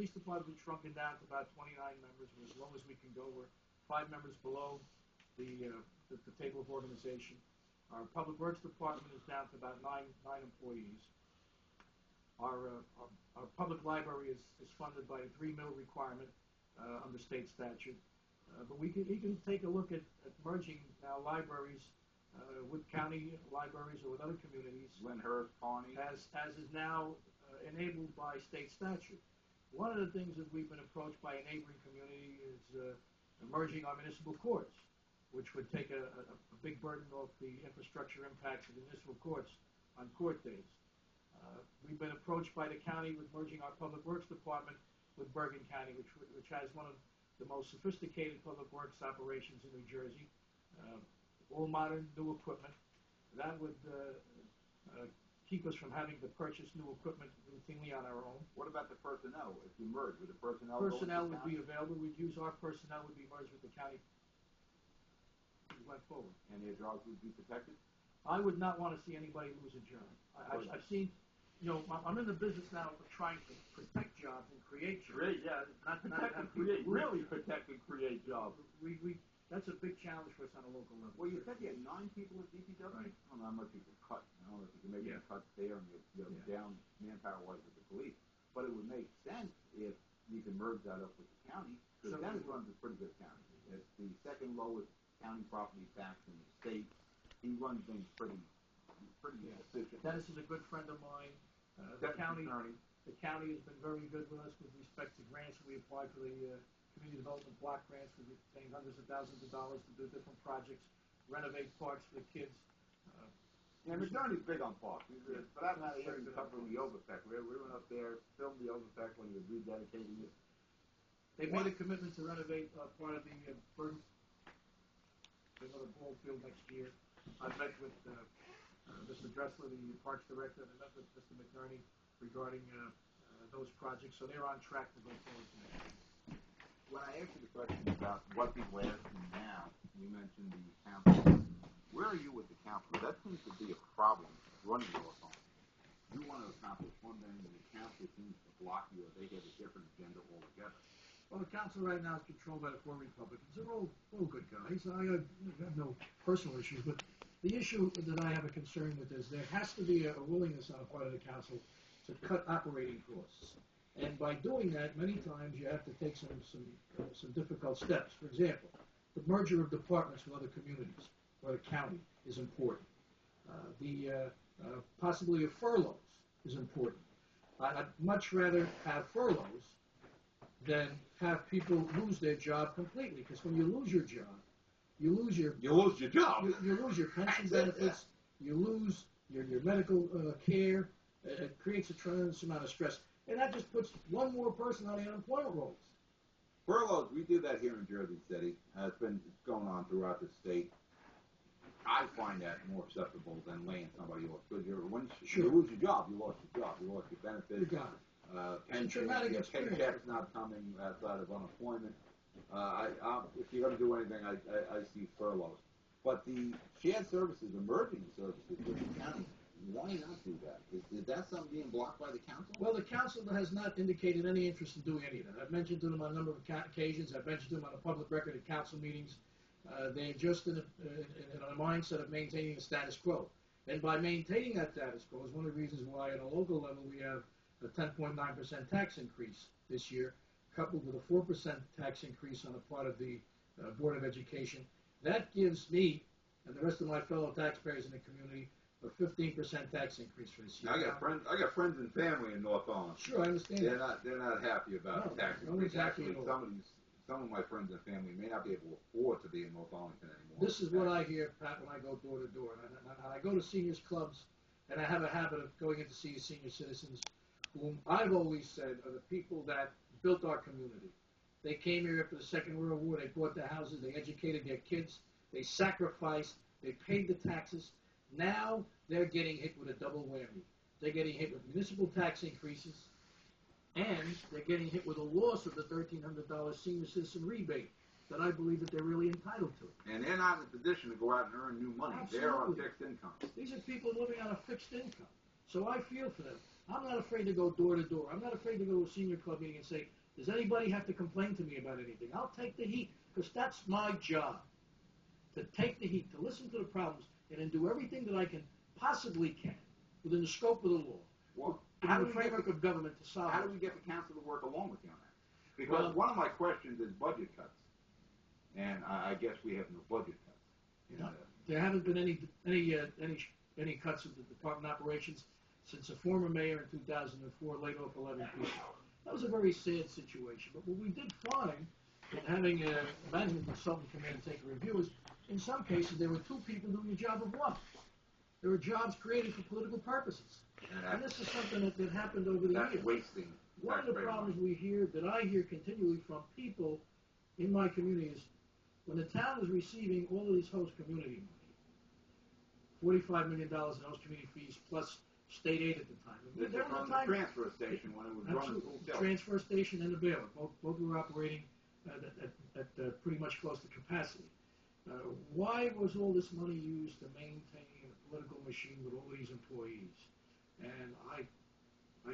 police department has shrunken down to about 29 members. We're as low as we can go. We're 5 members below the table of organization. Our public works department is down to about nine employees. Our public library is funded by a 3 mil requirement under state statute. But we can take a look at merging now libraries with county libraries or with other communities. Lyndhurst, Pawnee. As is now enabled by state statute. One of the things that we've been approached by a neighboring community is merging our municipal courts, which would take a big burden off the infrastructure impacts of the municipal courts on court days. We've been approached by the county with merging our public works department with Bergen County, which has one of the most sophisticated public works operations in New Jersey, all modern, new equipment. That would keep us from having to purchase new equipment routinely on our own. What about the personnel? If you merge, would the personnel would be available. We'd use our personnel would be merged with the county. We went forward. And their jobs would be protected? I would not want to see anybody lose a job. I've seen, I'm in the business now of trying to protect jobs and create jobs. Really protect and create jobs. That's a big challenge for us on a local level. Well, you said you had 9 people at DPW? Right. I don't know how much you could cut. I don't know if you can make cuts there and you're down manpower-wise with the police. But it would make sense if you could merge that up with the county, because Dennis runs a pretty good county. It's the second lowest county property tax in the state. He runs things pretty efficient. Dennis is a good friend of mine. The county has been very good with us with respect to grants. We applied for the community development block grants. We've obtained hundreds of thousands of dollars to do different projects, renovate parks for the kids. McNerney's big on parks. For that matter, he was covering the overpack. We went up there, filmed the overpack when he was rededicating it. They made a commitment to renovate part of the Bergen, another ball field next year. I've met with Mr. Dressler, the Parks Director, and I met with Mr. McNerney regarding those projects. So they're on track to go forward tonight. When I asked you the question about what people ask me now, you mentioned the council. Where are you with the council? That seems to be a problem running your phone. You want to accomplish one thing, and the council seems to block you, or they have a different agenda altogether. Well, the council right now is controlled by the 4 Republicans. They're all good guys. I have no personal issues, but the issue that I have a concern with is there has to be a willingness on the part of the council to cut operating costs. And by doing that, many times you have to take some difficult steps. For example, the merger of departments with other communities or the county is important. The possibility of furloughs is important. I'd much rather have furloughs than have people lose their job completely. Because when you lose your job, you lose your job. You lose your pension benefits. You lose your medical care. It creates a tremendous amount of stress. And that just puts one more person on the unemployment rolls. Furloughs, we do that here in Jersey City. It's going on throughout the state. I find that more acceptable than laying somebody off. Because you lose your job, you lost your job. You lost your benefits. You got it. Pension, your paycheck's not coming outside of unemployment. If you're going to do anything, I see furloughs. But the shared services, emerging services with the county, why not do that? Is that something being blocked by the council? Well, the council has not indicated any interest in doing any of that. I've mentioned to them on a number of occasions. I've mentioned to them on a public record at council meetings. They're just in a mindset of maintaining the status quo. And by maintaining that status quo is one of the reasons why at a local level we have a 10.9% tax increase this year, coupled with a 4% tax increase on the part of the Board of Education. That gives me and the rest of my fellow taxpayers in the community a 15% tax increase for this year. I got friends and family in North Arlington. Sure, I understand. They're not happy about the tax increase. Actually, some of my friends and family may not be able to afford to be in North Arlington anymore. This is what I hear, Pat, when I go door to door. And I go to seniors clubs, and I have a habit of going in to see senior citizens, whom I've always said are the people that built our community. They came here after the Second World War. They bought their houses. They educated their kids. They sacrificed. They paid the taxes. Now they're getting hit with a double whammy. They're getting hit with municipal tax increases, and they're getting hit with a loss of the $1,300 senior citizen rebate that I believe that they're really entitled to. And they're not in a position to go out and earn new money. Absolutely. They're on fixed income. These are people living on a fixed income. So I feel for them. I'm not afraid to go door to door. I'm not afraid to go to a senior club meeting and say, does anybody have to complain to me about anything? I'll take the heat, because that's my job, to take the heat, to listen to the problems, and then do everything that I possibly can within the scope of the law, Well, within the framework of government to solve it. How do we get the council to work along with you on that? Because one of my questions is budget cuts, and I guess we have no budget cuts. There haven't been any cuts of the department operations since a former mayor in 2004 laid off 11 people. That was a very sad situation. But what we did find in having a management consultant come in and take a review is, in some cases, there were two people doing the job of one. There were jobs created for political purposes. And this is something that happened over the years. That's wasting. One of the problems that I hear continually from people in my community is when the town is receiving all of this host community money, $45 million in host community fees plus state aid at the time. This is from the transfer station when it was running full tilt. Transfer station and the bailiff. Both were operating at pretty much close to capacity. Why was all this money used to maintain a political machine with all these employees? And I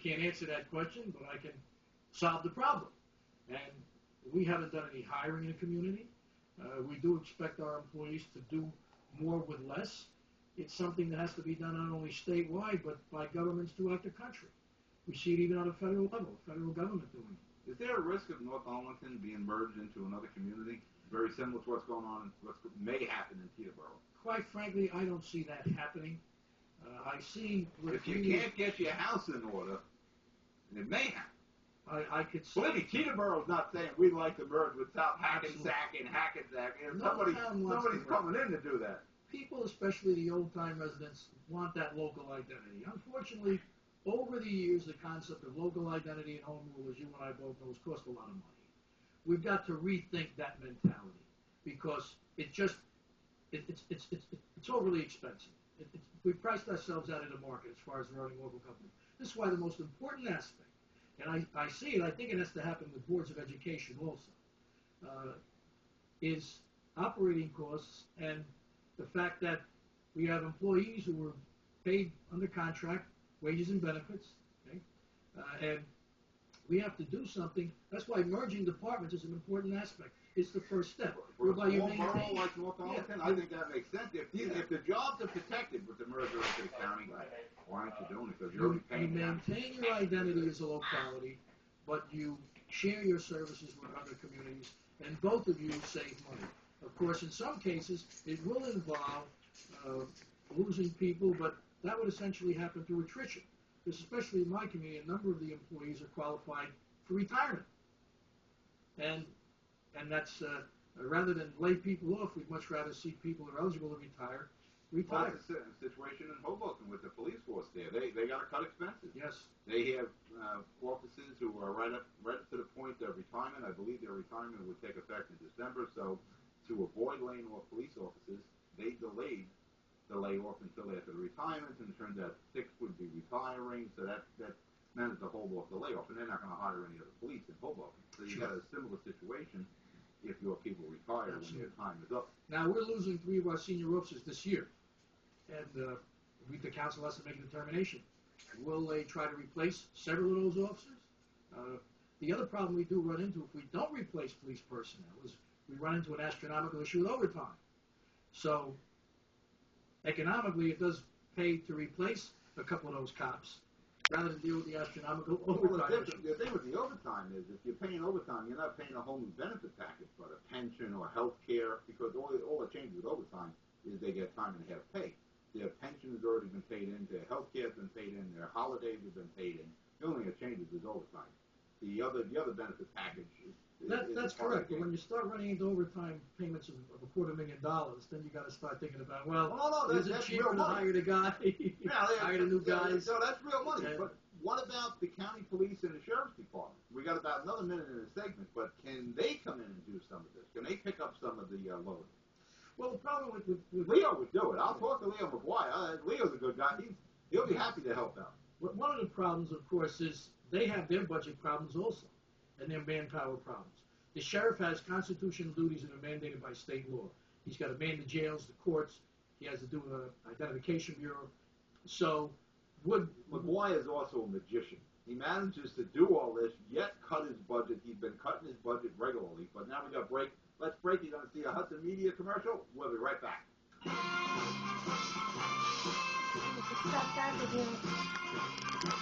can't answer that question, but I can solve the problem. And we haven't done any hiring in the community. We do expect our employees to do more with less. It's something that has to be done not only statewide, but by governments throughout the country. We see it even on a federal level, federal government doing it. Is there a risk of North Arlington being merged into another community, very similar to what's going on, what may happen in Teterboro? Quite frankly, I don't see that happening. I see... If you can't get your house in order, it may happen. I could see... Believe me, Teterboro's not saying we'd like to merge with South Hackensack and Hackensack. Somebody's coming in to do that. People, especially the old-time residents, want that local identity. Unfortunately, over the years, the concept of local identity and home rule, as you and I both know, has cost a lot of money. We've got to rethink that mentality because it's overly expensive. We've priced ourselves out of the market as far as running local companies. This is why the most important aspect, and I see it, I think it has to happen with boards of education also, is operating costs and the fact that we have employees who are paid under contract, wages and benefits, okay? And we have to do something. That's why merging departments is an important aspect. It's the first step. For a small borough like North Arlington, I think that makes sense. If the jobs are protected with the merger into the county, why aren't you doing it? Because you're already paying them. You maintain your identity as a locality, but you share your services with other communities, and both of you save money. Of course, in some cases, it will involve losing people, but that would essentially happen through attrition. Because especially in my community, a number of the employees are qualified for retirement. And that's, rather than lay people off, we'd much rather see people who are eligible to retire. Well, that's a situation in Hoboken with the police force there. They got to cut expenses. Yes. They have officers who are right up to the point of retirement. I believe their retirement would take effect in December. So to avoid laying off police officers, they delayed the layoff until after the retirement, and it turns out 6 would be retiring, so that managed to hold off the layoff, and they're not going to hire any other police in Hoboken. So you got a similar situation if your people retire when their time is up. Now, we're losing 3 of our senior officers this year, and the council has to make a determination. Will they try to replace several of those officers? The other problem we do run into if we don't replace police personnel is we run into an astronomical issue with overtime. So economically, it does pay to replace a couple of those cops rather than deal with the astronomical overtime issue. The thing with the overtime is if you're paying overtime, you're not paying a whole new benefit package, but a pension or health care, because all that changes with overtime is they get time and a half pay. Their pension has already been paid in, their health care has been paid in, their holidays have been paid in. The only thing that changes is overtime. The other benefit package is that's correct. But when you start running into overtime payments of $250,000, then you got to start thinking about, is it cheaper to hire the guy, hire the new guys? No, that's real money. But what about the county police and the sheriff's department? We got about another minute in the segment, but can they come in and do some of this? Can they pick up some of the load? Well, the problem with Leo would do it. I'll talk to Leo McGuire. Leo's a good guy. He'll be happy to help out. One of the problems, of course, is they have their budget problems also, and their manpower problems. The sheriff has constitutional duties that are mandated by state law. He's got to man the jails, the courts. He has to do an identification bureau. So McGuire is also a magician. He manages to do all this, yet cut his budget. He's been cutting his budget regularly, but now we got break. Let's break. You're going to see a Hudson Media commercial. We'll be right back. Stop that again.